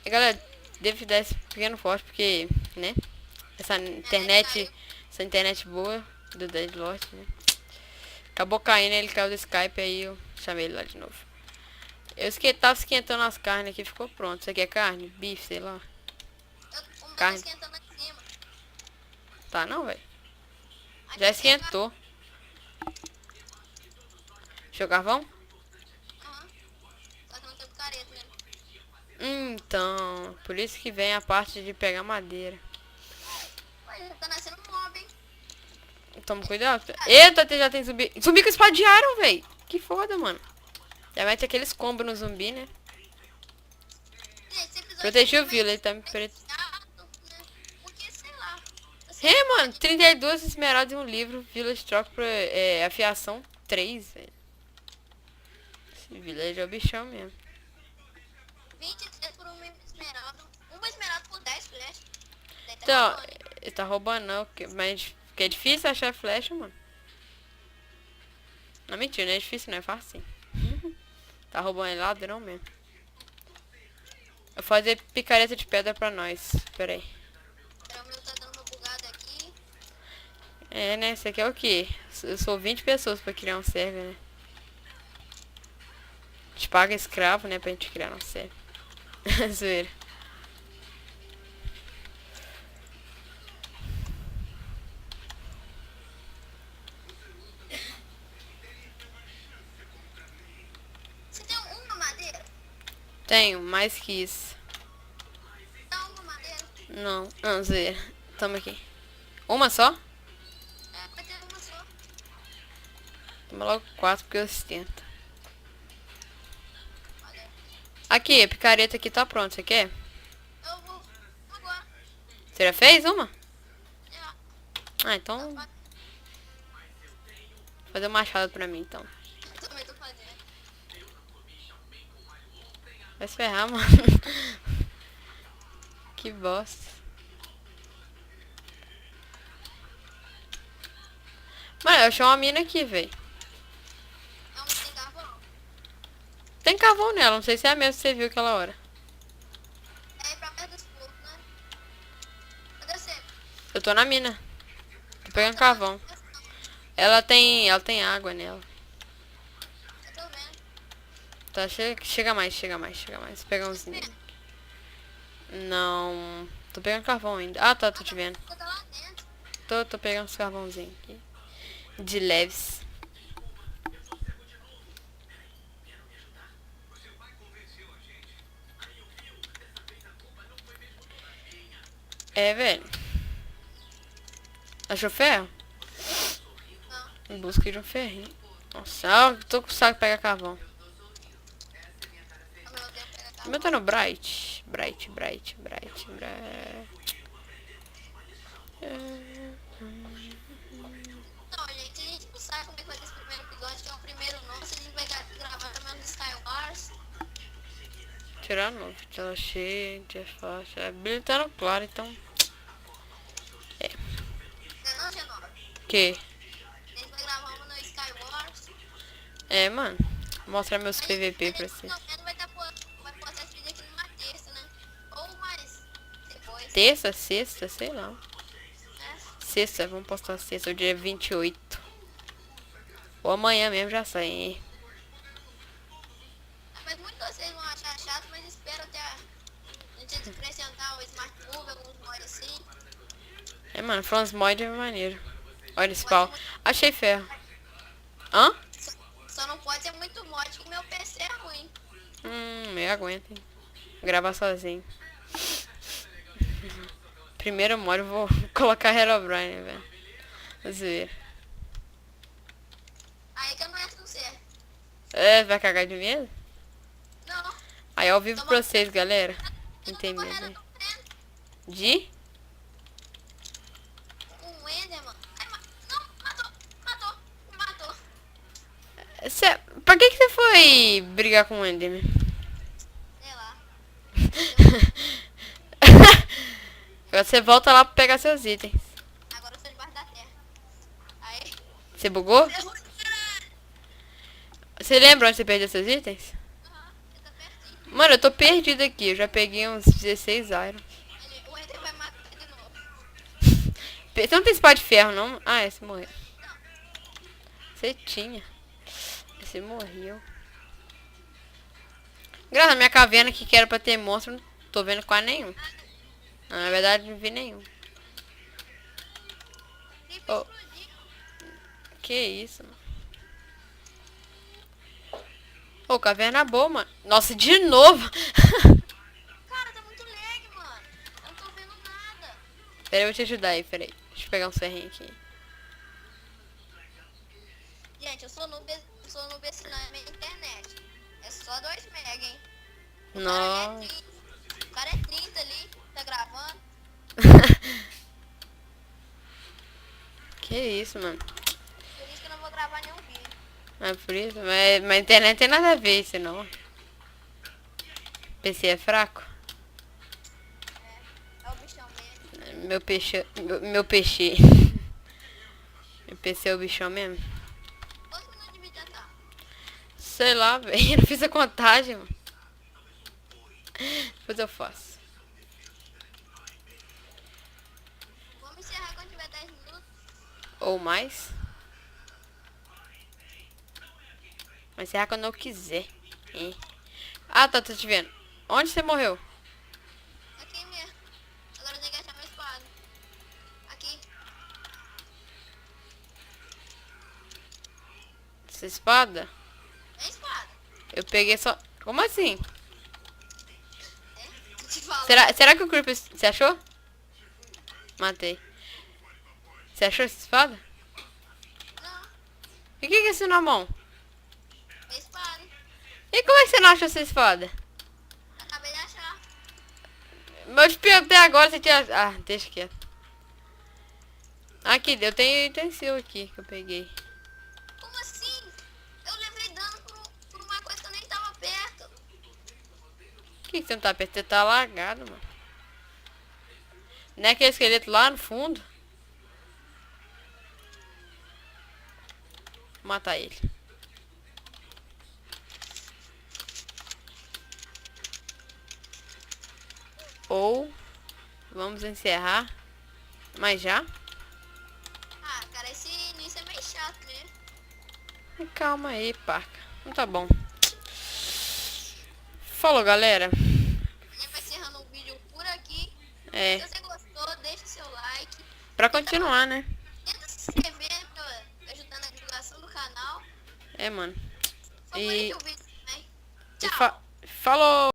E, galera, devo dar esse pequeno forte porque, né? Essa internet, essa internet boa do Deadlord, né? Acabou caindo, ele caiu do Skype, aí eu chamei ele lá de novo. Tava esquentando as carnes aqui, ficou pronto. Isso aqui é carne? Bife, sei lá. O meu tá Carne. esquentando aqui em cima. Tá não, velho. Aqui Já eu tenho carne. esquentou. Deixa eu carvão? Aham. Só que não tem picareta, né? Então, por isso que vem a parte de pegar madeira. Olha, tá nascendo um mob, hein? Toma cuidado. Eita, já tem zumbi. Zumbi com espada de iron, velho. Que foda, mano. Já mete aqueles combos no zumbi, né? Gente, esse episódio Protegi aqui o vai Vila, ele ser tá me mais pre... chato, né? Porque, sei lá. Você É, mano, pode. 32 esmeraldas em um livro. Village troca por afiação 3, velho. Esse Village é o bichão mesmo. 23 por uma esmeralda. Uma esmeralda por 10 flash. Daí tá Então, roubando, hein? ele tá roubando não, mas que é difícil achar flecha, mano. Não, mentira, não é difícil, não é fácil. Tá roubando ele ladrão mesmo. Eu vou fazer picareta de pedra pra nós. Pera aí. O meu tá dando uma bugada aqui. É, né? Isso aqui é o quê? Eu sou 20 pessoas pra criar um server, né? A gente paga escravo, né? Pra gente criar um server. Zoeira. Você tem uma madeira? Tenho mais que isso. Dá uma madeira. Não, não, zoeira. Toma aqui. Uma só? É, vai ter uma só. Toma logo 4 porque eu ostento. Olha. Aqui, a picareta aqui tá pronta, você quer? Eu vou agora. Você já fez uma? Já. Ah, então Tá, fazer um machado pra mim, então. eu também tô fazendo. Vai se ferrar, mano. Que bosta. Mano, eu achei uma mina aqui, velho. É um que tem carvão. Tem carvão nela, não sei se é a mesma que você viu aquela hora. É ir pra perto dos porcos, né? Cadê você? Eu tô na mina. Tô Ah, pegando tá lá. carvão. Ela tem água nela. Eu tô vendo. Tá, chega mais, chega mais, chega mais. Vou pegar Tô uns... te vendo. Não... Tô pegando carvão ainda. Ah, tá, tô te vendo. Você tá lá dentro. Tô pegando uns carvãozinhos aqui. De leves. É, velho. Achou ferro? Não. Em busca de um ferrinho. Nossa, eu tô com o saco pegar carvão. Ao mesmo tempo pega O meu carvão. tá no Bright. Bright. Então, gente, a gente não sabe como é que vai ser esse primeiro episódio, que é o primeiro nosso. A gente vai gravar também no Skywars. Tirar novo. Tela cheia, dia faixa. A Bíblia tá no claro, então. Não, Genova. Que? A gente vai gravar uma no Skywars. É, mano. Vou mostrar meus A gente, PVP a pra gente você. pelo menos vai postar esse vídeo aqui numa terça, né? Ou mais depois, Terça, sexta, sei lá. né? Sexta, vamos postar sexta, o dia 28. Ou amanhã mesmo já sai, hein? Mas muitos de vocês vão achar chato, mas espero até a gente acrescentar o Smart Move, alguns mods assim. É, mano, Franz Mod é maneiro. Olha esse Pode ser pau. muito, Achei ferro. Hã? só não pode ser muito mod, que meu PC é ruim. Eu aguento, hein? Gravar sozinho. Primeiro mod eu vou colocar Herobrine, velho. Zoeira. Aí que eu não entro no certo. É, vai cagar de medo? Não, Aí ao vivo tô pra vocês, galera. eu Não não tô tem medo, correndo, eu né? tô correndo. De? Um Enderman. Ai, não, matou, me matou. Pra que você foi brigar com o Enderman? Sei lá. Eu, Agora você volta lá pra pegar seus itens. agora eu tô debaixo da terra. Aí, Você bugou? derrubei. Você lembra onde você perdeu seus itens? Aham, você tá pertinho. Mano, eu tô perdido aqui. Eu já peguei uns 16 iron. O Ender vai matar de novo. Você não tem espada de ferro, não? Ah, esse morreu. Você tinha. Esse morreu. Graças a minha caverna aqui que era pra ter monstro, não tô vendo quase nenhum. Não, na verdade, não vi nenhum. Creeper Oh, explodiu. que isso, mano. Ô, caverna boa, mano. Nossa, de novo. Cara, tá muito lag, mano. Eu não tô vendo nada. Pera aí, eu vou te ajudar aí, pera aí. Deixa eu pegar um ferrinho aqui. Gente, eu sou noob assim na minha internet. É só 2 mega, hein? Nossa. O cara é 30 ali, tá gravando. Que isso, mano. Por isso que eu não vou gravar nenhum vídeo. É por isso, mas a internet tem nada a ver isso, não. PC é fraco? É o bichão mesmo. Meu peixe. Meu peixe. Meu PC é o bichão mesmo? Quantos minutos de vídeo já tá? Sei lá, velho. Eu não fiz a contagem, mano. Depois eu faço. Vamos encerrar quando tiver 10 minutos. Ou mais. Mas será quando eu quiser. Hein? Ah, tá, tô te vendo. Onde você morreu? Aqui mesmo. Agora eu tenho que achar minha espada. Aqui. Essa espada? É a espada. Eu peguei só... Como assim? É? Tô te falando. Será que o Creeper... Você achou? Matei. Você achou essa espada? Não, E o que é isso na mão? é a espada. E como é que você não achou essa espada? Acabei de achar. Mas até agora você tinha... Ah, deixa quieto. Aqui, eu tenho utensílio aqui que eu peguei. Como assim? Eu levei dano por uma coisa que eu nem tava perto. Por que você não tá perto? Você tá lagado, mano. Não é aquele esqueleto lá no fundo? Vou matar ele. Ou... Vamos encerrar. Mas já? Ah, cara, esse início é meio chato mesmo. Calma aí, parca. Não tá bom. Falou, galera. A gente vai encerrando o vídeo por aqui. É, Se você gostou, deixa seu like. pra continuar, né? Tenta se inscrever pra ajudar na divulgação do canal. É, mano. Favorite o vídeo também. E Tchau. falou!